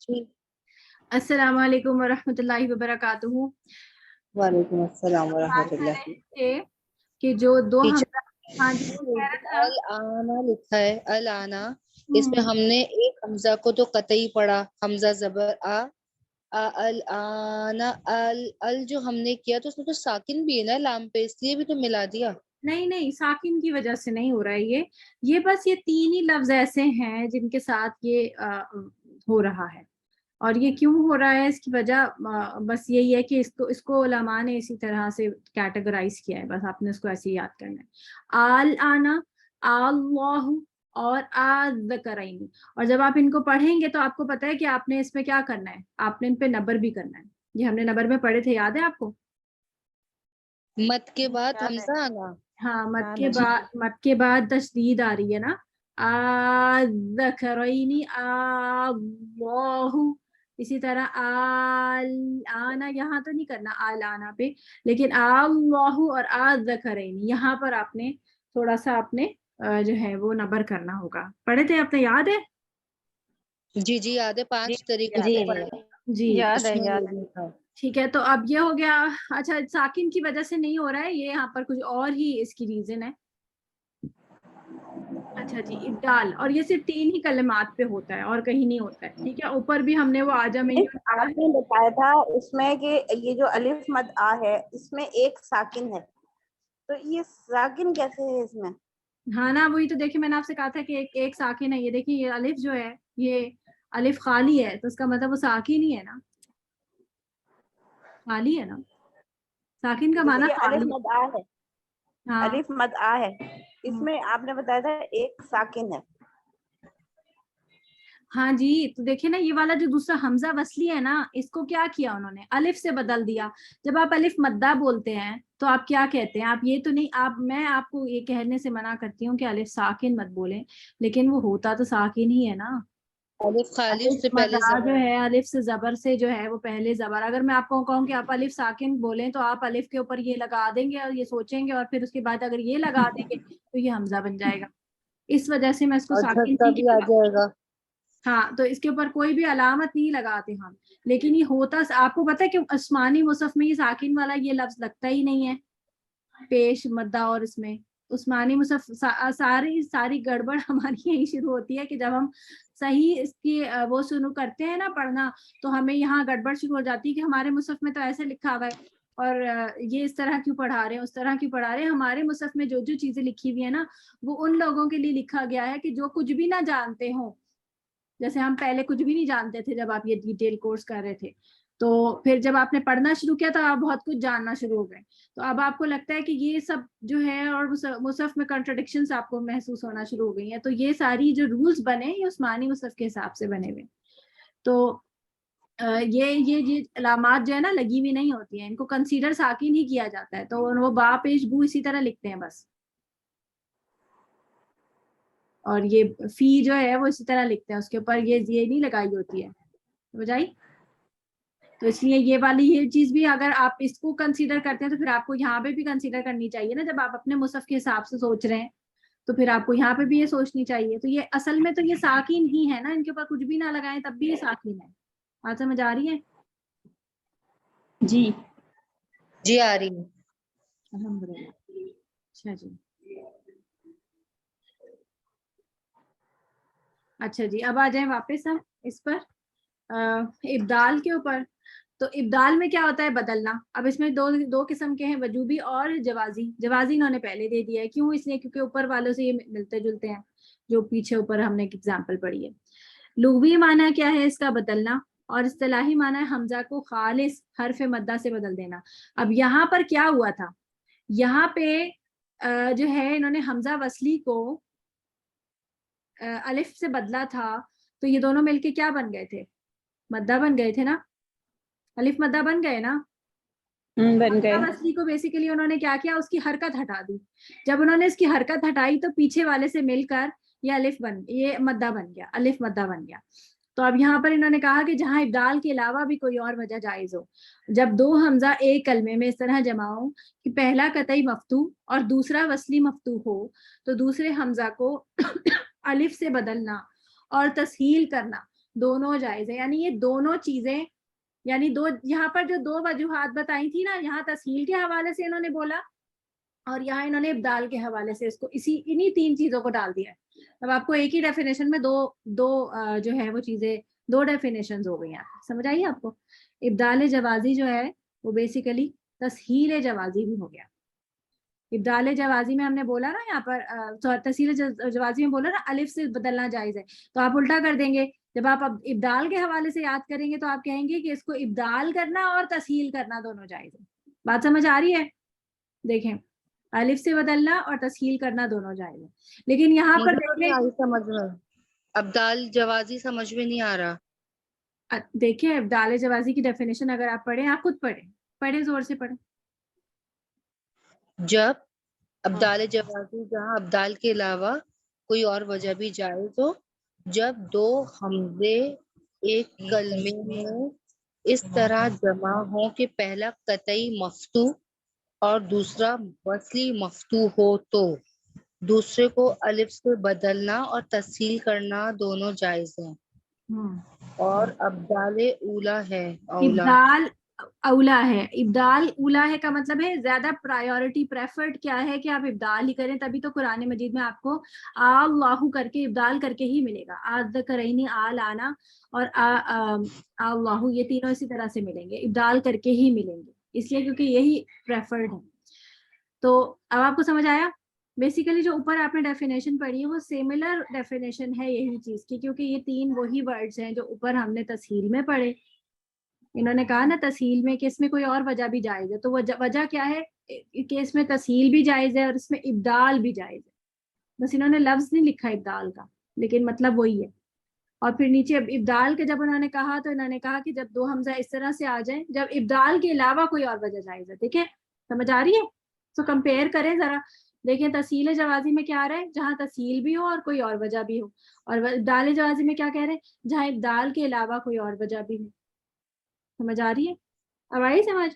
السلام علیکم ورحمۃ اللہ وبرکاتہ. وعلیکم السلام ورحمۃ بات کر اللہ. رہے تھے کہ جو دو ٹیچر ہاں جی وہ کہہ رہا تھا الانا لکھا ہے الانا، اس میں ہم نے ایک حمزہ کو تو قطعی پڑھا، حمزہ زبر الانا ال جو ہم نے کیا تو اس میں تو ساکن بھی ہے نا لام پہ، اس لیے بھی تو ملا دیا. نہیں ساکن کی وجہ سے نہیں ہو رہا ہے یہ بس یہ تین ہی لفظ ایسے ہیں جن کے ساتھ یہ ہو رہا ہے. اور یہ کیوں ہو رہا ہے اس کی وجہ بس یہی ہے کہ اس کو علماء نے اسی طرح سے کیٹیگرائز کیا ہے، بس آپ نے اس کو ایسے ہی یاد کرنا ہے. آل آنا، اللہ اور آذکرین. اور جب آپ ان کو پڑھیں گے تو آپ کو پتا ہے کہ آپ نے اس میں کیا کرنا ہے، آپ نے ان پہ نبر بھی کرنا ہے. یہ ہم نے نبر میں پڑھے تھے، یاد ہے آپ کو؟ مت کے بعد حمزہ آنا. ہاں مت کے بعد تشدید آ رہی ہے نا، آذکرین اللہ. اسی طرح آنا یہاں تو نہیں کرنا آل آنا پہ، لیکن اللہ اور آذکرین یہاں پر آپ نے تھوڑا سا اپنے جو ہے وہ نبر کرنا ہوگا. پڑھے تھے آپ نے، یاد ہے؟ جی یاد ہے، 5 طریقوں سے پڑھا. جی یاد ہے یاد ہے. ٹھیک ہے. تو اب یہ ہو گیا. اچھا ساکن کی وجہ سے نہیں ہو رہا ہے، یہ یہاں پر کچھ اور ہی اس کی ریزن ہے. اچھا جی ابدال، اور یہ صرف 3 ہی کلمات پہ ہوتا ہے اور کہیں نہیں ہوتا ہے. ٹھیک ہے، اوپر بھی ہم نے وہ آپ نے بتایا تھا اس میں کہ یہ جو الف مد آ ہے اس میں ایک ساکن ہے، تو یہ ساکن کیسے ہے اس میں؟ ہاں نا وہی تو دیکھیں میں نے آپ سے کہا تھا کہ ایک ساکن ہے. یہ دیکھیں یہ الف جو ہے یہ الف خالی ہے، تو اس کا مطلب وہ ساکن ہی ہے نا، خالی ہے نا. ساکن کا معنی یہ الف مد آ ہے، ہاں الف مد آ ہے، اس میں آپ نے بتایا تھا ایک ساکن ہے. ہاں جی. تو دیکھیں نا یہ والا جو دوسرا حمزہ وصلی ہے نا، اس کو کیا کیا انہوں نے، الف سے بدل دیا. جب آپ الف مدہ بولتے ہیں تو آپ کیا کہتے ہیں؟ آپ یہ تو نہیں، میں آپ کو یہ کہنے سے منع کرتی ہوں کہ الف ساکن مت بولیں، لیکن وہ ہوتا تو ساکن ہی ہے نا. الف خالی، اس سے الف پہلے مدہ جو زبر. ہے الف سے زبر سے جو ہے وہ پہلے زبر. اگر میں آپ کو کہوں کہ آپ الف ساکن بولیں تو آپ الف کے اوپر یہ لگا دیں گے اور یہ سوچیں گے، اور پھر اس کے بعد اگر یہ لگا دیں گے تو یہ حمزہ بن جائے گا. اس وجہ سے میں اس کو اور ساکن جھٹکا نہیں بھی آ کہتی. جائے گا. ہاں تو اس کے اوپر کوئی بھی علامت نہیں لگاتے ہم، لیکن یہ ہوتا آپ کو پتا ہے کہ عثمانی مصحف میں یہ ساکن والا یہ لفظ لگتا ہی نہیں ہے پیش مدہ. اور اس میں عثمانی مصحف ساری گڑبڑ ہماری یہی شروع ہوتی ہے کہ جب ہم صحیح اس کی وہ شروع کرتے ہیں نا پڑھنا، تو ہمیں یہاں گڑبڑ شروع ہو جاتی ہے کہ ہمارے مصحف میں تو ایسے لکھا ہوا ہے اور یہ اس طرح کیوں پڑھا رہے ہیں، اس طرح کیوں پڑھا رہے ہیں. ہمارے مصحف میں جو چیزیں لکھی ہوئی ہیں نا وہ ان لوگوں کے لیے لکھا گیا ہے کہ جو کچھ بھی نہ جانتے ہوں. جیسے ہم پہلے کچھ بھی نہیں جانتے تھے جب آپ یہ ڈیٹیل کورس کر رہے تھے، تو پھر جب آپ نے پڑھنا شروع کیا تو آپ بہت کچھ جاننا شروع ہو گئے. تو اب آپ کو لگتا ہے کہ یہ سب جو ہے اور مصحف میں کنٹرڈکشنز آپ کو محسوس ہونا شروع ہو گئی ہیں. تو یہ ساری جو رولز بنے یہ عثمانی مصحف کے حساب سے بنے ہوئے. تو یہ علامات جو ہے نا لگی ہوئی نہیں ہوتی ہیں، ان کو کنسیڈر ساکن ہی کیا جاتا ہے. تو وہ با پیش بو اسی طرح لکھتے ہیں بس. اور یہ فی جو ہے وہ اسی طرح لکھتے ہیں، اس کے اوپر یہ نہیں لگائی ہوتی ہے. بجائی تو اس لیے یہ والی یہ چیز بھی اگر آپ اس کو کنسیڈر کرتے ہیں تو پھر آپ کو یہاں پہ بھی کنسیڈر کرنی چاہیے نا. جب آپ اپنے مصحف کے حساب سے سوچ رہے ہیں تو پھر آپ کو یہاں پہ بھی یہ سوچنی چاہیے. تو یہ اصل میں تو یہ ساکن ہی ہے نا، ان کے اوپر کچھ بھی نہ لگائیں تب بھی یہ ساکن ہے. بات سمجھ آ رہی ہے؟ جی آ رہی ہے. الحمدللہ. اچھا جی اچھا جی اب آ جائیں واپس ہم اس پر ابدال کے اوپر. تو ابدال میں کیا ہوتا ہے؟ بدلنا. اب اس میں دو قسم کے ہیں، وجوبی اور جوازی. جوازی انہوں نے پہلے دے دیا ہے، کیوں؟ اس لیے کیونکہ اوپر والوں سے یہ ملتے جلتے ہیں جو پیچھے اوپر ہم نے ایک ایگزامپل پڑھی ہے. لغوی معنی کیا ہے اس کا؟ بدلنا. اور اصطلاحی معنی ہے حمزہ کو خالص حرف مدہ سے بدل دینا. اب یہاں پر کیا ہوا تھا؟ یہاں پہ جو ہے انہوں نے حمزہ وصلی کو الف سے بدلا تھا، تو یہ دونوں مل کے کیا بن گئے تھے؟ مدہ بن گئے تھے نا، الف مدہ بن گئے نا. بن گئے. وصلی کو بیسیکلی انہوں نے کیا کیا؟ اس کی حرکت ہٹا دی. جب انہوں نے اس کی حرکت ہٹائی تو پیچھے والے سے مل کر یہ مدہ بن گیا، الف مدہ بن گیا. تو اب یہاں پر انہوں نے کہا کہ جہاں ابدال کے علاوہ بھی کوئی اور وجہ جائز ہو، جب دو حمزہ ایک کلمے میں اس طرح جمع ہو کہ پہلا قطعی مفتوح اور دوسرا وصلی مفتوح ہو، تو دوسرے حمزہ کو الف سے بدلنا اور تسہیل کرنا دونوں جائز ہے. یعنی یہ دونوں چیزیں, یعنی دو یہاں پر جو دو وجوہات بتائی تھی نا, یہاں تسہیل کے حوالے سے انہوں نے بولا اور یہاں انہوں نے ابدال کے حوالے سے اس کو انہی تین چیزوں کو ڈال دیا ہے. اب آپ کو ایک ہی ڈیفینیشن میں دو جو ہے وہ چیزیں, دو ڈیفینیشن ہو گئی ہیں. سمجھ آئیے آپ کو؟ ابدال جوازی جو ہے وہ بیسیکلی تسہیل جوازی بھی ہو گیا. ابدال جوازی میں ہم نے بولا نا یہاں پر, تسہیل جوازی میں بولا نا الف سے بدلنا جائز ہے, تو آپ الٹا کر دیں گے. جب آپ ابدال کے حوالے سے یاد کریں گے تو آپ کہیں گے کہ اس کو ابدال کرنا اور تسہیل کرنا دونوں جائز ہے. بات سمجھ آ رہی ہے؟ دیکھیں, الف سے بدلنا اور تسہیل کرنا دونوں جائز ہے. لیکن یہاں پر مجھے نہیں آئی سمجھ میں, ابدال جوازی سمجھ میں نہیں آ رہا. دیکھیں ابدال جوازی کی ڈیفینیشن اگر آپ پڑھیں, آپ خود پڑھیں زور سے پڑھیں. جب ابدال جوازی جہاں ابدال کے علاوہ کوئی اور وجہ بھی جائز ہو, جب دو حمزے ایک کلمے میں اس طرح جمع ہوں کہ پہلا قطعی مفتوح اور دوسرا وصلی مفتوح ہو, تو دوسرے کو الف سے بدلنا اور تسہیل کرنا دونوں جائز ہیں. اور ابدال اولا ہے, ابدال اولا ہے. ابدال اولا ہے کا مطلب ہے زیادہ پرائیورٹی, پریفرڈ کیا ہے کہ آپ ابدال ہی کریں, تبھی تو قرآن مجید میں آپ کو اللہ کر کے ابدال کر کے ہی ملے گا. آذکرینی آلانا اور اللہ, یہ تینوں اسی طرح سے ملیں گے, ابدال کر کے ہی ملیں گے, اس لیے کیونکہ یہی پریفرڈ ہے. تو اب آپ کو سمجھ آیا؟ بیسیکلی جو اوپر آپ نے ڈیفینیشن پڑھی ہے وہ سیملر ڈیفینیشن ہے یہی چیز کی, کیونکہ یہ تین وہی ورڈز ہیں جو اوپر ہم نے تسہیل میں پڑھے. انہوں نے کہا نا تسہیل میں کہ اس میں کوئی اور وجہ بھی جائز ہے, تو وجہ کیا ہے کہ اس میں تسہیل بھی جائز ہے اور اس میں ابدال بھی جائز ہے. بس انہوں نے لفظ نہیں لکھا ابدال کا, لیکن مطلب وہی ہے. اور پھر نیچے ابدال کے جب انہوں نے کہا تو انہوں نے کہا کہ جب دو حمزہ اس طرح سے آ جائیں جب ابدال کے علاوہ کوئی اور وجہ جائز ہے. ٹھیک ہے, سمجھ آ رہی ہے؟ تو کمپیئر کریں ذرا, دیکھیں تسہیل جوازی میں کیا آ رہا ہے, جہاں تسہیل بھی ہو اور کوئی اور وجہ بھی ہو, اور ابدال جوازی میں کیا کہہ رہے ہیں, جہاں ابدال کے علاوہ کوئی اور وجہ بھی ہو. سمجھ آ رہی ہے؟ اب آئی سمجھ؟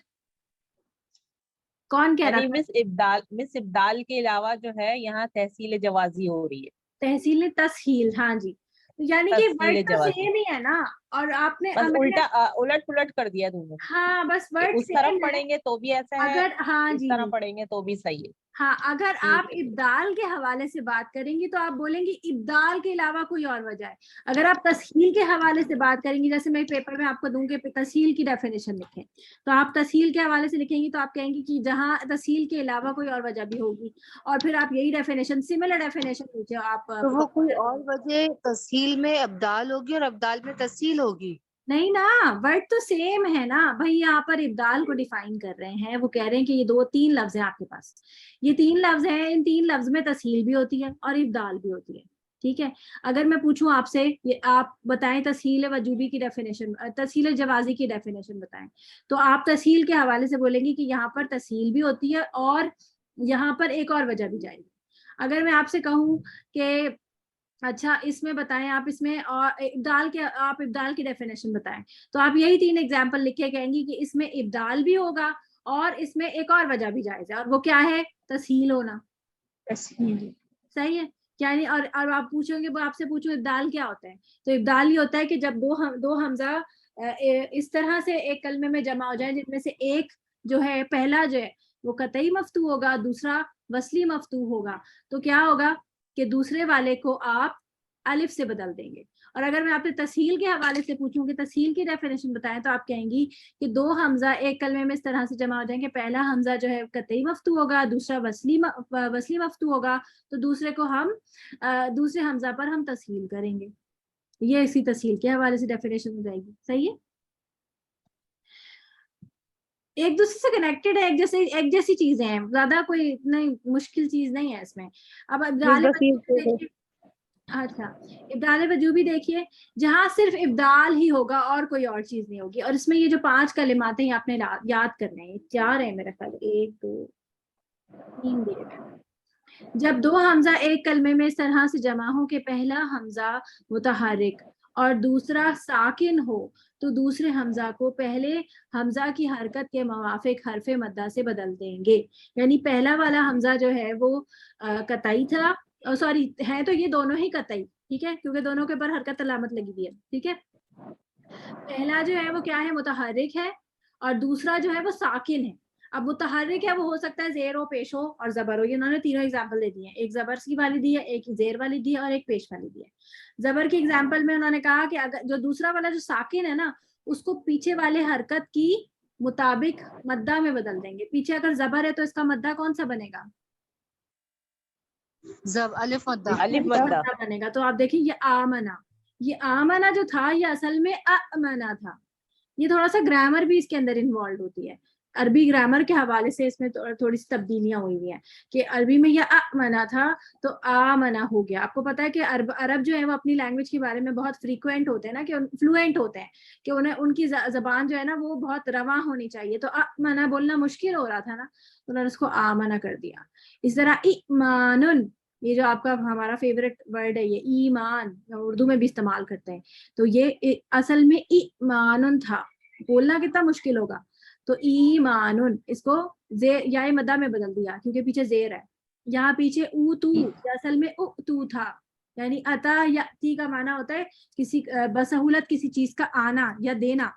کون کہہ رہا یعنی تھا؟ مس ابدال کے علاوہ جو ہے یہاں تحصیل جوازی ہو رہی ہے, تحصیل تسہیل, ہاں جی, یعنی کہ تحصیل ورڈ تو جوازی, سیم ہی ہے نا. اور آپ نے بس الٹا الٹ پلٹ کر دیا دونوں. ہاں بس کہ ورڈ اس طرف سیم ہے. پڑھیں گے تو بھی ایسا ہے, اگر ہاں اس جی, طرح پڑھیں گے تو بھی صحیح ہے. ہاں اگر آپ ٹھیک ہے. ابدال کے حوالے سے بات کریں گی تو آپ بولیں گی ابدال کے علاوہ کوئی اور وجہ ہے. اگر آپ تسہیل کے حوالے سے بات کریں گی, جیسے میں پیپر میں آپ کو دوں کہ تسہیل کی ڈیفینیشن لکھیں, تو آپ تسہیل کے حوالے سے لکھیں گی تو آپ کہیں گی کہ جہاں تسہیل کے علاوہ کوئی اور وجہ بھی ہوگی, اور پھر آپ یہی ڈیفینیشن سملر ڈیفینیشن لکھیں آپ. تو وہ کوئی اور وجہ تسہیل میں ابدال ہوگی اور ابدال میں تسہیل ہوگی؟ نہیں نا, ورڈ تو سیم ہے نا بھائی. یہاں پر ابدال کو ڈیفائن کر رہے ہیں, وہ کہہ رہے ہیں کہ یہ تین لفظ ہیں آپ کے پاس, یہ تین لفظ ہیں, ان تین لفظ میں تسہیل بھی ہوتی ہے اور ابدال بھی ہوتی ہے. ٹھیک ہے, اگر میں پوچھوں آپ سے, آپ بتائیں تسہیل وجوبی کی ڈیفینیشن, تسہیل جوازی کی ڈیفینیشن بتائیں, تو آپ تسہیل کے حوالے سے بولیں گی کہ یہاں پر تسہیل بھی ہوتی ہے اور یہاں پر ایک اور وجہ بھی جائے گی. اگر میں آپ سے کہوں کہ اچھا اس میں بتائیں, آپ اس میں آپ ابدال کی ڈیفینیشن بتائیں, تو آپ یہی تین ایگزامپل لکھ کے کہیں گی کہ اس میں ابدال بھی ہوگا اور اس میں ایک اور وجہ بھی جائز ہے, اور وہ کیا ہے, تسہیل ہونا. صحیح ہے. یعنی اور آپ پوچھیں گے, آپ سے پوچھوں ابدال کیا ہوتا ہے, تو ابدال یہ ہوتا ہے کہ جب دو حمزہ اس طرح سے ایک کلمے میں جمع ہو جائیں جن میں سے ایک جو ہے, پہلا جو ہے وہ قطعی مفتوح ہوگا, دوسرا وصلی مفتوح ہوگا, تو کیا ہوگا کہ دوسرے والے کو آپ الف سے بدل دیں گے. اور اگر میں آپ سے تسہیل کے حوالے سے پوچھوں کہ تسہیل کی ڈیفینیشن بتائیں, تو آپ کہیں گی کہ دو حمزہ ایک کلمے میں اس طرح سے جمع ہو جائیں گے, پہلا حمزہ جو ہے قطعی مفتوح ہوگا, دوسرا وصلی مفتوح ہوگا, تو دوسرے کو ہم دوسرے حمزہ پر ہم تسہیل کریں گے. یہ اسی تسہیل کے حوالے سے ڈیفینیشن ہو جائے گی. صحیح ہے, ایک دوسرے سے کنیکٹڈ ہے, ایک جیسی چیزیں ہیں, زیادہ کوئی نہیں مشکل چیز نہیں ہے اس میں. اب اچھا ابدال وجوبی دیکھیے, جہاں صرف ابدال ہی ہوگا اور کوئی اور چیز نہیں ہوگی, اور اس میں یہ جو 5 کلمات ہیں آپ نے یاد کرنے ہیں, 4 ہیں میرے خیال, 1 2 3 دے رہے ہیں. جب دو حمزہ ایک کلمے میں اس طرح سے جمع ہو کہ پہلا حمزہ متحرک اور دوسرا ساکن ہو, تو دوسرے حمزہ کو پہلے حمزہ کی حرکت کے موافق حرف مدہ سے بدل دیں گے. یعنی پہلا والا حمزہ جو ہے وہ قطعی تھا, سوری ہے تو یہ دونوں ہی قطعی, ٹھیک ہے, کیونکہ دونوں کے اوپر حرکت علامت لگی ہوئی ہے. ٹھیک ہے, پہلا جو ہے وہ کیا ہے, متحرک ہے, اور دوسرا جو ہے وہ ساکن ہے. اب متحرک ہے وہ ہو سکتا ہے زیر ہو, پیش ہو اور زبر ہو. یہ انہوں نے تینوں ایگزامپل دے دی ہیں, ایک زبر کی والی دی ہے, ایک زیر والی دی ہے اور ایک پیش والی دی ہے. زبر کی ایگزامپل میں انہوں نے کہا کہ اگر جو دوسرا والا جو ساکن ہے نا, اس کو پیچھے والے حرکت کی مطابق مدہ میں بدل دیں گے. پیچھے اگر زبر ہے تو اس کا مدہ کون سا بنے گا؟ الف مدہ. الف مدہ. بنے گا. تو آپ دیکھیں یہ آمنا, یہ آمنا جو تھا یہ اصل میں امنا تھا. یہ تھوڑا سا گرامر بھی اس کے اندر انوالوڈ ہوتی ہے, عربی گرامر کے حوالے سے اس میں تھوڑی سی تبدیلیاں ہوئی ہوئی ہیں کہ عربی میں یہ امنا تھا تو آمنا ہو گیا. آپ کو پتا ہے کہ عرب جو ہے وہ اپنی لینگویج کے بارے میں بہت فریکوینٹ ہوتے ہیں نا, کہ فلوئنٹ ہوتے ہیں, کہ انہیں ان کی زبان جو ہے نا وہ بہت رواں ہونی چاہیے. تو امنا بولنا مشکل ہو رہا تھا نا, تو انہوں نے اس کو آمنا کر دیا. اس طرح ایمانن, یہ جو آپ کا ہمارا فیوریٹ ورڈ ہے یہ ایمان, اردو میں بھی استعمال کرتے ہیں, تو یہ اصل میں ایمانن تھا. بولنا کتنا مشکل ہوگا. تو ایمانن اس کو یا مدہ میں بدل دیا کیونکہ پیچھے زیر ہے. یہاں پیچھے اوتو, یہ اصل میں اوتو تھا, یعنی عطا یاتی کا معنی ہوتا ہے کسی بسہولت کسی چیز کا آنا یا دینا.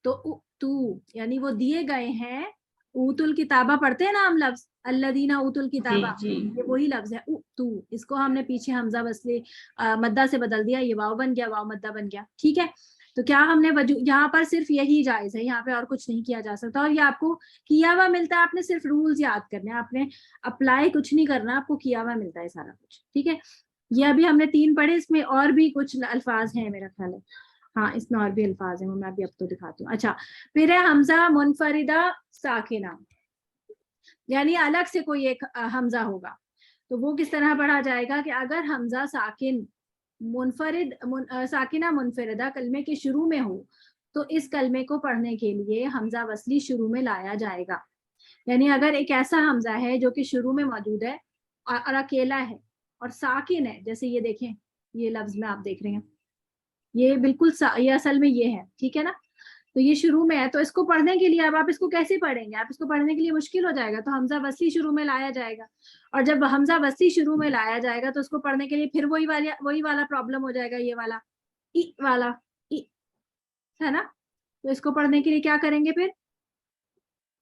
تو اوتو یعنی وہ دیے گئے ہیں. اوت الکتابہ پڑھتے ہیں نا ہم لفظ, الذین اوتوا الکتابہ, یہ وہی لفظ ہے اوتو. اس کو ہم نے پیچھے حمزہ وصلی مدہ سے بدل دیا, یہ واو بن گیا, واو مدہ بن گیا. ٹھیک ہے, تو کیا ہم نے یہاں پر صرف یہی جائز ہے, یہاں پہ اور کچھ نہیں کیا جا سکتا. اور یہ آپ کو کیا ہوا ملتا ہے, آپ نے صرف رولز یاد کرنے ہیں, آپ نے اپلائی کچھ نہیں کرنا, آپ کو کیا ہوا ملتا ہے سارا کچھ. ٹھیک ہے, یہ ابھی ہم نے 3 پڑھے, اس میں اور بھی کچھ الفاظ ہیں میرا خیال ہے. ہاں اس میں اور بھی الفاظ ہیں, میں ابھی اب تو دکھاتی ہوں. اچھا, پھر ہے حمزہ منفردہ ساکنہ, یعنی الگ سے کوئی ایک حمزہ ہوگا. تو وہ کس طرح پڑھا جائے گا کہ اگر حمزہ ساکن منفرد ساکنہ منفردہ کلمے کے شروع میں ہو تو اس کلمے کو پڑھنے کے لیے حمزہ وصلی شروع میں لایا جائے گا. یعنی اگر ایک ایسا حمزہ ہے جو کہ شروع میں موجود ہے اور اکیلا ہے اور ساکن ہے, جیسے یہ دیکھیں یہ لفظ میں آپ دیکھ رہے ہیں, یہ بالکل یہ اصل میں یہ ہے, ٹھیک ہے نا, تو یہ شروع میں ہے. تو اس کو پڑھنے کے لیے اب آپ اس کو کیسے پڑھیں گے, آپ اس کو پڑھنے کے لیے مشکل ہو جائے گا, تو حمزہ وصلی شروع میں لایا جائے گا. اور جب حمزہ وصلی شروع میں لایا جائے گا تو اس کو پڑھنے کے لیے پھر وہی والا پرابلم ہو جائے گا, یہ والا ای والا ای ہے نا. تو اس کو پڑھنے کے لیے کیا کریں گے, پھر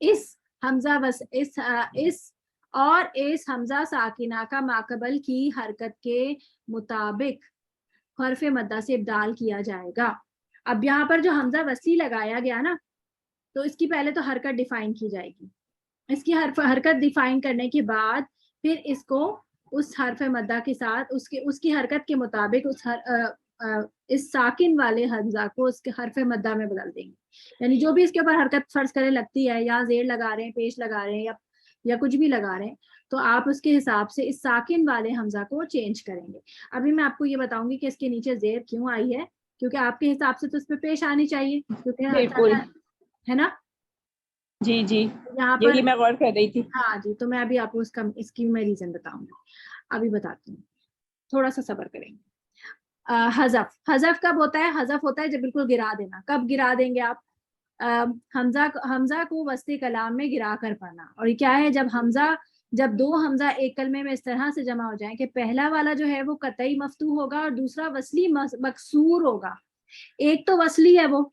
اس حمزہ اس حمزہ ساکنہ کا ماقبل کی حرکت کے مطابق حرف مدہ سے ابدال کیا جائے گا. اب یہاں پر جو حمزہ وصلی لگایا گیا نا, تو اس کی پہلے تو حرکت ڈیفائن کی جائے گی. اس کی حرکت ڈیفائن کرنے کے بعد پھر اس کو اس حرف مدہ کے ساتھ اس کی حرکت کے مطابق اس ساکن والے حمزہ کو اس کے حرف مدہ میں بدل دیں گے. یعنی جو بھی اس کے اوپر حرکت فرض کرے لگتی ہے, یا زیر لگا رہے ہیں, پیش لگا رہے ہیں, یا کچھ بھی لگا رہے ہیں, تو آپ اس کے حساب سے اس ساکن والے حمزہ کو چینج کریں گے. ابھی میں آپ کو یہ بتاؤں گی کہ اس کے نیچے زیر کیوں آئی ہے, کیونکہ آپ کے حساب سے تو اس پہ پیش آنی چاہیے, بالکل, ہے نا. جی جی, یہاں پر یہی میں غور کر رہی تھی. ہاں جی, تو میں ابھی آپ کو اس کی میں ریزن بتاؤں گی, ابھی بتاتی ہوں, تھوڑا سا صبر کریں گے. حذف کب ہوتا ہے؟ حذف ہوتا ہے جب بالکل گرا دینا. کب گرا دیں گے آپ؟ حمزہ کو وسط کلام میں گرا کر پڑھنا. اور یہ کیا ہے, جب 2 حمزہ ایک کلمے میں اس طرح سے جمع ہو جائیں کہ پہلا والا جو ہے وہ قطعی مفتوح ہوگا اور دوسرا وصلی مکسور ہوگا. ایک تو وصلی ہے وہ,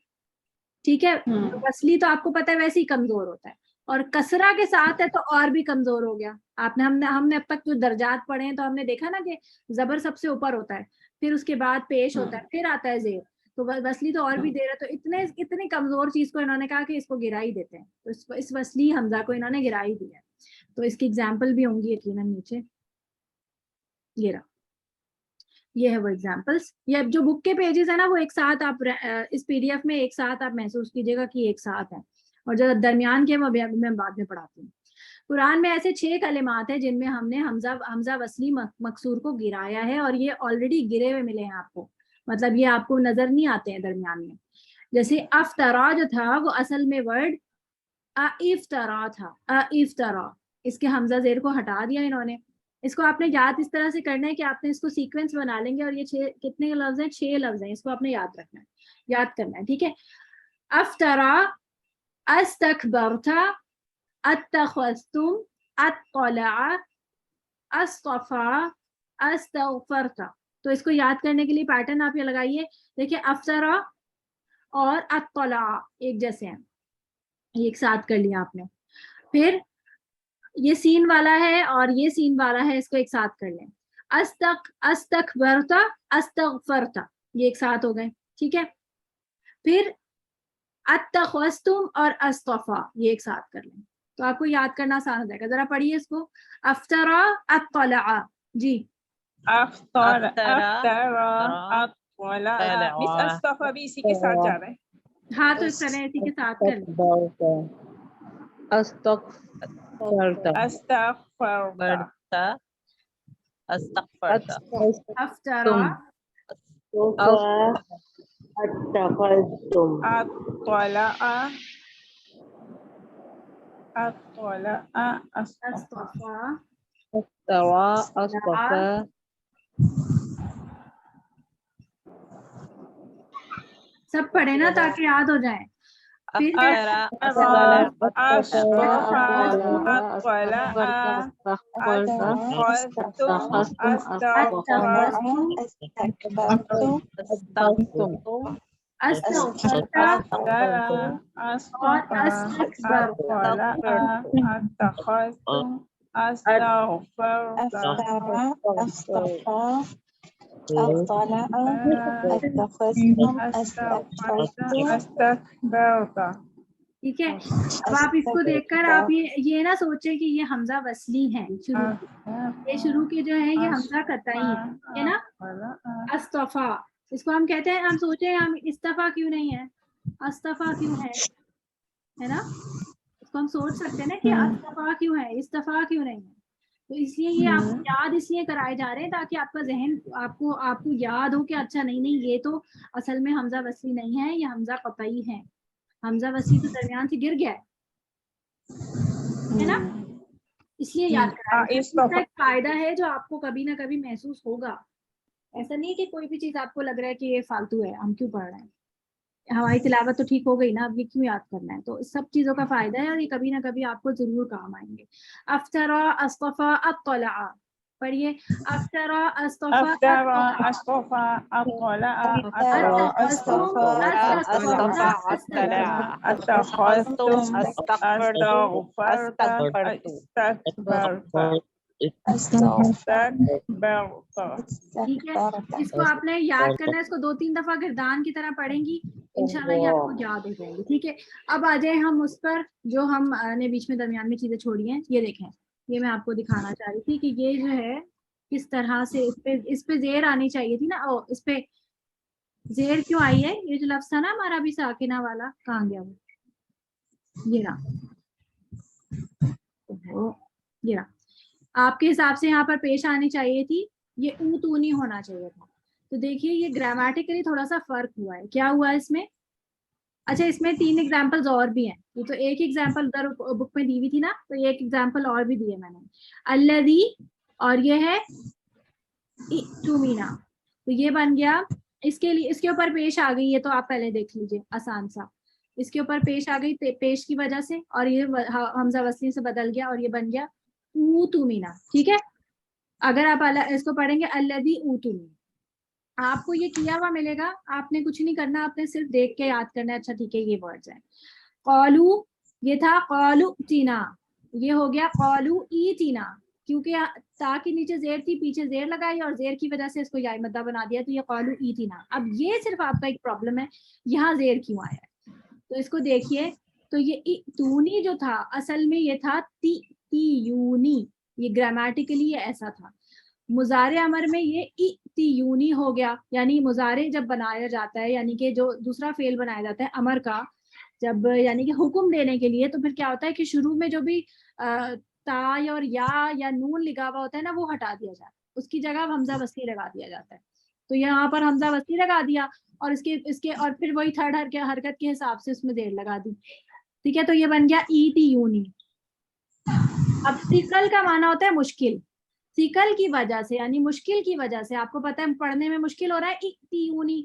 ٹھیک ہے, وصلی تو آپ کو پتہ ہے ویسے ہی کمزور ہوتا ہے, اور کسرہ کے ساتھ ہے تو اور بھی کمزور ہو گیا. ہم نے اب تک جو درجات پڑھے ہیں تو ہم نے دیکھا نا کہ زبر سب سے اوپر ہوتا ہے, پھر اس کے بعد پیش ہوتا ہے, پھر آتا ہے زیر, تو وصلی تو اور بھی دیر ہے. تو اتنے کمزور چیز کو انہوں نے کہا کہ اس کو گرا ہی دیتے ہیں, تو اس وصلی حمزہ کو انہوں نے گرا ہی دیا. تو اس کی ایگزامپل بھی ہوں گی یقیناً نیچے, یہ ہے وہ ایگزامپلس. یہ جو بک کے پیجز ہیں نا وہ ایک ساتھ آپ اس پی ڈی ایف میں ایک ساتھ آپ محسوس کیجیے گا کہ ایک ساتھ ہیں, اور جو درمیان کے میں بعد میں پڑھاتی ہوں. قرآن میں ایسے 6 کلمات ہیں جن میں ہم نے حمزہ وصلی مکسور کو گرایا ہے, اور یہ آلریڈی گرے ہوئے ملے ہیں آپ کو, مطلب یہ آپ کو نظر نہیں آتے ہیں درمیان میں. جیسے افطرا جو تھا وہ اصل میں ورڈ افطرا تھا, افطرا, اس کے حمزہ زیر کو ہٹا دیا انہوں نے. اس کو آپ نے یاد اس طرح سے کرنا ہے کہ آپ نے اس کو سیکوینس بنا لیں گے, اور یہ کتنے لفظ ہیں, 6 لفظ ہیں, اس کو آپ نے یاد رکھنا ہے, یاد کرنا ہے, ٹھیک ہے. افطرا, استکبرت, اتخذتم, اطلع, اصطفى, استغفرت. تو اس کو یاد کرنے کے لیے پیٹرن آپ یہ لگائیے, دیکھیں افطرا اور اطلع ایک جیسے ہیں, یہ ایک ساتھ کر لیا آپ نے. پھر یہ سین والا ہے اور یہ سین والا ہے, اس کو ایک ساتھ کر لیں. استکبرت استغفرت, یہ ایک ساتھ ہو گئے, ٹھیک ہے. پھر اتخذتم اور اصطفا, یہ ایک ساتھ کر لیں تو آپ کو یاد کرنا آسان ہو جائے گا. ذرا پڑھیے اس کو. افطرا اطلع, جی افطر افطرا اطلع مس اصطفا بھی اسی کے ساتھ جا رہا ہے. ہاں تو اس طرح اسی کے ساتھ کر لیں. استغفرت استغفرت استغفرت افطرا اتخذتم اطلع اصطفى اصطفا استوى اصطفى سب پڑھے نا تاکہ یاد ہو جائے. پھر ہے افطرا ٹھیک ہے. اب آپ اس کو دیکھ کر آپ یہ نہ سوچیں کہ یہ حمزہ وصلی ہیں. یہ شروع کے جو ہے یہ حمزہ قطعی ہے نا. استفا اس کو ہم کہتے ہیں, ہم سوچیں ہم استفا کیوں نہیں ہے, استفا کیوں ہے نا. اس کو ہم سوچ سکتے ہیں نا کہ استفا کیوں ہے, استفا کیوں نہیں ہے. تو اس لیے یہ آپ کو یاد اس لیے کرائے جا رہے ہیں تاکہ آپ کا ذہن آپ کو یاد ہو کہ اچھا نہیں یہ تو اصل میں حمزہ وصلی نہیں ہے, یہ حمزہ قطعی ہے. حمزہ وصلی تو درمیان سے گر گیا ہے نا, اس لیے یاد کرائے. اس کا ایک فائدہ ہے جو آپ کو کبھی نہ کبھی محسوس ہوگا. ایسا نہیں کہ کوئی بھی چیز آپ کو لگ رہا ہے کہ یہ فالتو ہے, ہم کیوں پڑھ رہے ہیں, ہماری تلاوت تو ٹھیک ہو گئی نا, اب یہ کیوں یاد کرنا ہے. تو اس سب چیزوں کا فائدہ ہے اور یہ کبھی نہ کبھی آپ کو ضرور کام آئیں گے. افطرا اصطفا اطلع, پڑھیے. افطرا اصطفا ٹھیک ہے. اس کو آپ نے یاد کرنا ہے, اس کو 2-3 دفعہ گردان کی طرح پڑھیں گی, انشاءاللہ یہ آپ کو یاد ہو جائے گی. ٹھیک ہے. اب آ جائیں ہم اس پر جو ہم نے بیچ میں درمیان میں چیزیں چھوڑی ہیں. یہ دیکھیں, یہ میں آپ کو دکھانا چاہ رہی تھی کہ یہ جو ہے کس طرح سے اس پہ زیر آنی چاہیے تھی نا. اس پہ زیر کیوں آئی ہے, یہ جو لفظ تھا نا ہمارا بھی ساکنہ والا, کہاں گیا وہ, یہ رہا, یہ رہا. آپ کے حساب سے یہاں پر پیش آنی چاہیے تھی, یہ اونتونی ہونا چاہیے تھا. تو دیکھیے یہ گرامیٹیکلی تھوڑا سا فرق ہوا ہے. کیا ہوا ہے اس میں؟ اچھا اس میں 3 ایگزامپلز اور بھی ہیں. یہ تو ایک ایگزامپل ادھر بک میں دی ہوئی تھی نا, تو یہ ایک ایگزامپل اور بھی دی ہے میں نے. الذی, اور یہ ہے ائتمنا, تو یہ بن گیا. اس کے لیے اس کے اوپر پیش آ گئی, یہ تو آپ پہلے دیکھ لیجئے آسان سا. اس کے اوپر پیش آ گئی پیش کی وجہ سے, اور یہ حمزہ وصلی سے بدل گیا اور یہ بن گیا اوتمنا. ٹھیک ہے. اگر آپ اس کو پڑھیں گے الذی اوتمنا, آپ کو یہ کیا ہوا ملے گا. آپ نے کچھ نہیں کرنا, آپ نے صرف دیکھ کے یاد کرنا ہے. اچھا ٹھیک ہے, یہ ورڈز ہیں. قالو, یہ تھا قالو تینا, یہ ہو گیا قالو ایتینا, کیونکہ تا کے نیچے زیر تھی, پیچھے زیر لگائی اور زیر کی وجہ سے اس کو یا مدہ بنا دیا, تو یہ قالو ایتینا. اب یہ صرف آپ کا ایک پرابلم ہے, یہاں زیر کیوں آیا ہے. تو اس کو دیکھیے, تو یہ تونی جو تھا اصل میں یہ تھا تیونی, یہ گرامیٹیکلی یہ ایسا تھا. مضارع امر میں یہ تیونی ہو گیا, یعنی مضارع جب بنایا جاتا ہے, یعنی کہ جو دوسرا فعل بنایا جاتا ہے امر کا, جب یعنی کہ حکم دینے کے لیے, تو پھر کیا ہوتا ہے کہ شروع میں جو بھی تا اور یا نون لگا ہوا ہوتا ہے نا, وہ ہٹا دیا جاتا ہے, اس کی جگہ حمزہ وصلی لگا دیا جاتا ہے. تو یہاں پر حمزہ وصلی لگا دیا, اور اس کے اور پھر وہی تھرڈ حرکت کے حساب سے اس میں زیر لگا دی. ٹھیک ہے. تو یہ بن گیا ایتیونی. اب ثقل کا معنی ہوتا ہے مشکل. ثقل کی وجہ سے, یعنی مشکل کی وجہ سے, آپ کو پتہ ہے پڑھنے میں مشکل ہو رہا ہے ایتیونی,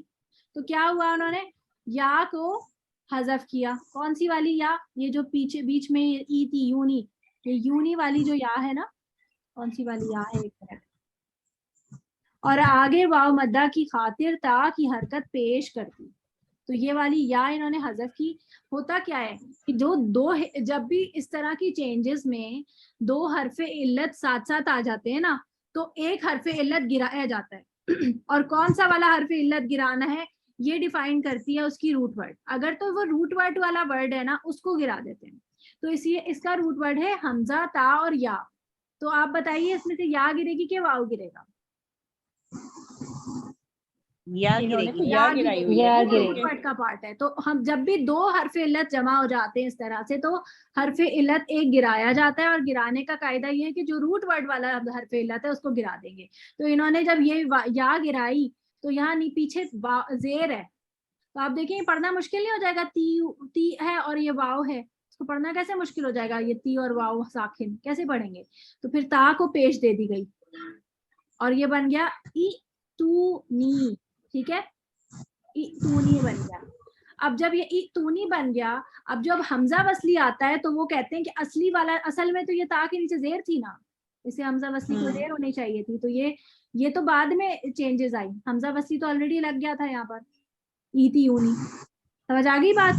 تو کیا ہوا, انہوں نے یا کو حذف کیا. کون سی والی یا, یہ جو پیچھے بیچ میں ایتیونی, یہ یونی والی جو یا ہے نا, کون سی والی یا ہے, ایک منٹ, اور آگے واو مدہ کی خاطر تا کی حرکت پیش کر دی. تو یہ والی یا انہوں نے حذف کی. ہوتا کیا ہے کہ جو دو جب بھی اس طرح کی چینجز میں دو حرف علت ساتھ ساتھ آ جاتے ہیں نا تو ایک حرف علت گرایا جاتا ہے اور کون سا والا حرف علت گرانا ہے یہ ڈیفائن کرتی ہے اس کی روٹ ورڈ. اگر تو وہ روٹ ورڈ والا ورڈ ہے نا اس کو گرا دیتے ہیں. تو اس کا روٹ ورڈ ہے حمزہ تا اور یا. تو آپ بتائیے اس میں سے یا گرے گی کہ واؤ گرے گا؟ یا انہوں گرے نے تو گی. یا گرائی ہوئی یا ہے گرے روٹ ورڈ کا پارٹ ہے. تو ہم جب بھی دو حرف علت جمع ہو جاتے ہیں اس طرح سے تو حرف علت ایک گرایا جاتا ہے اور گرانے کا قاعدہ یہ ہے کہ جو روٹ ورڈ والا حرف علت ہے اس کو گرا دیں گے. تو انہوں نے جب یہ یا گرائی تو یہاں پیچھے زیر ہے تو آپ دیکھیں پڑھنا مشکل نہیں ہو جائے گا. تی ہے اور یہ واؤ ہے, اس کو پڑھنا کیسے مشکل ہو جائے گا؟ یہ تی اور واؤ ساکن کیسے پڑھیں گے؟ تو پھر تا کو پیش دے دی گئی اور یہ بن گیا ای تو نی. ٹھیک ہے, ای تو نی بن گیا. اب جب یہ ای تو نی بن گیا, اب جب حمزہ وصلی آتا ہے تو وہ کہتے ہیں کہ اصلی والا, اصل میں تو یہ تا کے نیچے زیر تھی نا, اسے حمزہ وصلی کو زیر ہونی چاہیے تھی. تو یہ تو بعد میں چینجز آئی. حمزہ وصلی تو آلریڈی لگ گیا تھا یہاں پر ای تی یونی. سمجھ آ گئی بات؟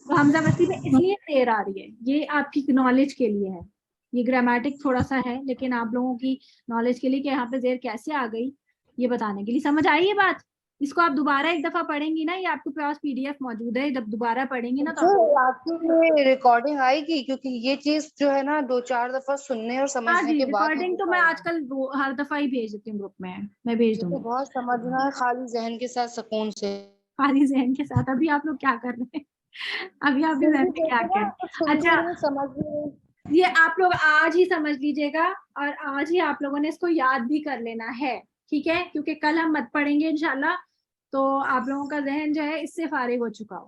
تو حمزہ وصلی میں اس لیے دیر آ رہی ہے. یہ آپ کی نالج کے لیے ہے, یہ گرامیٹک تھوڑا سا ہے لیکن آپ لوگوں کی نالج کے لیے کہ یہاں پہ زیر کیسے آ گئی یہ بتانے کے لیے. سمجھ آئی یہ بات؟ اس کو آپ دوبارہ ایک دفعہ پڑھیں گی نا, یہ آپ کے پاس پی ڈی ایف موجود ہے, جب دوبارہ پڑھیں گی نا تو آپ کی ریکارڈنگ آئے گی کیونکہ یہ چیز جو ہے نا 2-4 دفعہ سننے اور ہاں سمجھنے جی کے بعد ریکارڈنگ تو میں آج کل ہر دفعہ ہی بھیج دیتی ہوں گروپ میں بھیج دوں گی بہت سمجھنا ہے خالی ذہن کے ساتھ سکون سے. خالی ذہن کے ساتھ. ابھی آپ لوگ کیا کر رہے ہیں؟ ابھی آپ کے ذہن میں کیا کر رہے ہیں؟ اچھا سمجھ یہ آپ لوگ آج ہی سمجھ لیجیے گا اور آج ہی آپ لوگوں نے اس کو یاد بھی کر لینا ہے. ٹھیک ہے, کیونکہ کل ہم مت پڑھیں گے انشاءاللہ تو آپ لوگوں کا ذہن جو ہے اس سے فارغ ہو چکا ہو.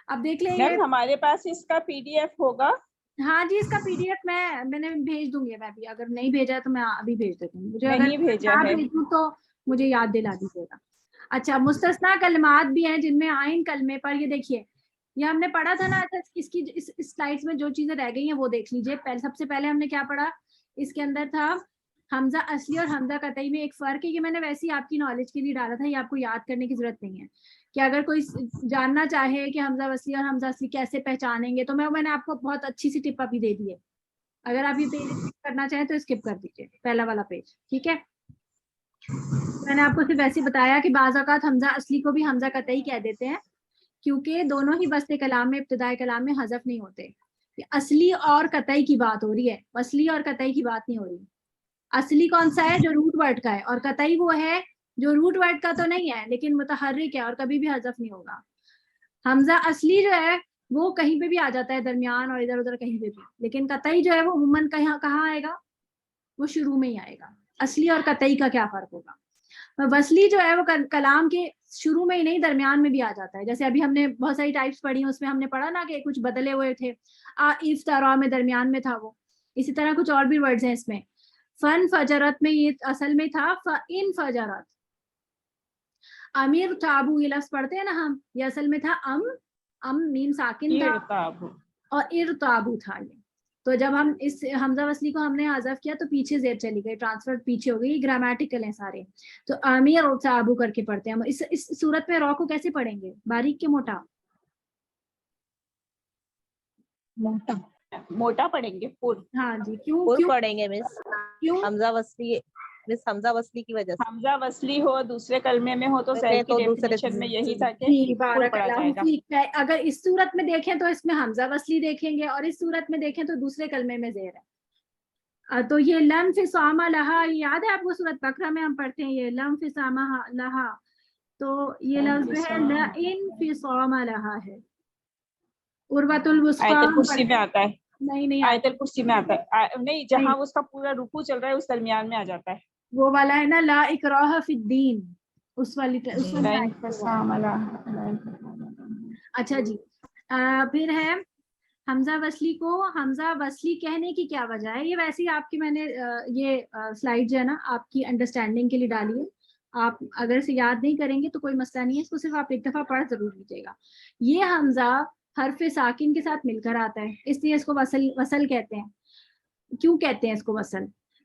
اب دیکھ لیں میم ہمارے پاس اس کا پی ڈی ایف ہوگا. ہاں جی اس کا پی ڈی ایف میں نے بھیج دوں گی. میں بھی اگر نہیں بھیجا تو میں ابھی بھیج دیتی ہوں. مجھے اگر نہیں بھیجا نہ ہے. بھیجوں تو مجھے یاد دلا دیجیے گا. اچھا مستثنا کلمات بھی ہیں جن میں آئین کلمے پر, یہ دیکھیے یہ ہم نے پڑھا تھا نا. اچھا اس کی سلائڈس میں جو چیزیں رہ گئی ہیں وہ دیکھ لیجیے. سب سے پہلے ہم نے کیا پڑھا, اس کے اندر تھا حمزہ اصلی اور حمزہ قطعی میں ایک فرق ہے. یہ میں نے ویسے ہی آپ کی نالج کے لیے ڈالا تھا, یہ آپ کو یاد کرنے کی ضرورت نہیں ہے. کہ اگر کوئی جاننا چاہے کہ حمزہ وصلی اور حمزہ اصلی کیسے پہچانیں گے تو میں نے آپ کو بہت اچھی سی ٹپ ابھی دے دی ہے. اگر آپ یہ پیج کرنا چاہیں تو اسکپ کر دیجیے پہلا والا پیج. ٹھیک ہے, میں نے آپ کو صرف ایسے بتایا کہ بعض اوقات حمزہ اصلی کو بھی حمزہ قطعی کہہ دیتے ہیں کیونکہ دونوں ہی بسط کلام میں ابتدائی کلام میں حذف نہیں ہوتے. اصلی اور قطعی کی بات ہو رہی ہے, اصلی اور قطعی کی بات نہیں ہو رہی. اصلی کون سا ہے؟ جو روٹ ورڈ کا ہے, اور قطعی وہ ہے جو روٹ ورڈ کا تو نہیں ہے لیکن متحرک ہے اور کبھی بھی حذف نہیں ہوگا. حمزہ اصلی جو ہے وہ کہیں پہ بھی آ جاتا ہے درمیان اور ادھر ادھر کہیں پہ بھی, لیکن قطعی جو ہے وہ عموماً کہاں آئے گا؟ وہ شروع میں ہی آئے گا. اصلی اور قطعی کا کیا فرق ہوگا؟ وصلی جو ہے وہ کلام کے شروع میں ہی نہیں درمیان میں بھی آ جاتا ہے. جیسے ابھی ہم نے بہت ساری ٹائپس پڑھی ہیں, اس میں ہم نے پڑھا نا کہ کچھ بدلے ہوئے تھے, افطارا میں درمیان میں تھا وہ. اسی طرح کچھ اور بھی ورڈز ہیں اس میں. فن فجرت میں یہ اصل میں تھا فن فجرت. امیر تابو یہ لفظ پڑھتے ہیں نا ہم, یہ اصل میں تھا ام میم ساکن تھا اور ارتابو تھا یہ. تو جب ہم اس حمزہ وصلی کو ہم نے حذف کیا تو پیچھے زیر چلی گئی, ٹرانسفر پیچھے ہو گئی. گرامیٹیکل ہیں سارے. تو امیر اور تابو کر کے پڑھتے ہیں ہم. اس صورت میں رو کو کیسے پڑھیں گے, باریک کے موٹا؟ موٹا پڑھیں گے پور. ہاں جی کیوں پور کیوں پڑھیں گے مس. کیوں؟ حمزہ وصلی مس, حمزہ وصلی کی وجہ سے. حمزہ وصلی ہو دوسرے کلمے میں ہو تو زید کی ڈیفینیشن میں یہی تھا کہ جی پور بارک پڑھا اللہ جائے گا. فیک ہے. اگر اس صورت میں دیکھیں تو اس میں حمزہ وصلی دیکھیں گے اور اس صورت میں دیکھیں تو دوسرے کلمے میں زیر ہے. تو یہ لم فی صامہ لہا, یاد ہے آپ کو سورۃ بقرہ میں ہم پڑھتے ہیں یہ لم فی صامہ لہا, تو یہ لفظ جو ہے لئن فی صامہ لہا ہے. عروۃ الوثقی آیت الکرسی میں آتا ہے. نہیں آیت الکرسی میں آتا ہے نہیں, جہاں اس کا پورا رکوع چل رہا ہے اس درمیان میں آ جاتا ہے. وہ والا ہے نا لا اکراہ فی الدین, اس والی اچھا جی. پھر ہے حمزہ وصلی کو حمزہ وصلی کہنے کی کیا وجہ ہے؟ یہ ویسے ہی آپ کی میں نے یہ سلائڈ جو ہے نا آپ کی انڈرسٹینڈنگ کے لیے ڈالی ہے. آپ اگر اسے یاد نہیں کریں گے تو کوئی مسئلہ نہیں ہے, اس کو صرف آپ ایک دفعہ پڑھ ضرور لیجیے گا. یہ حمزہ حرف ساکن کے ساتھ مل کر آتا ہے, اس لیے اس کو وصل کہتے ہیں. کیوں کہتے ہیں اس کو وصل؟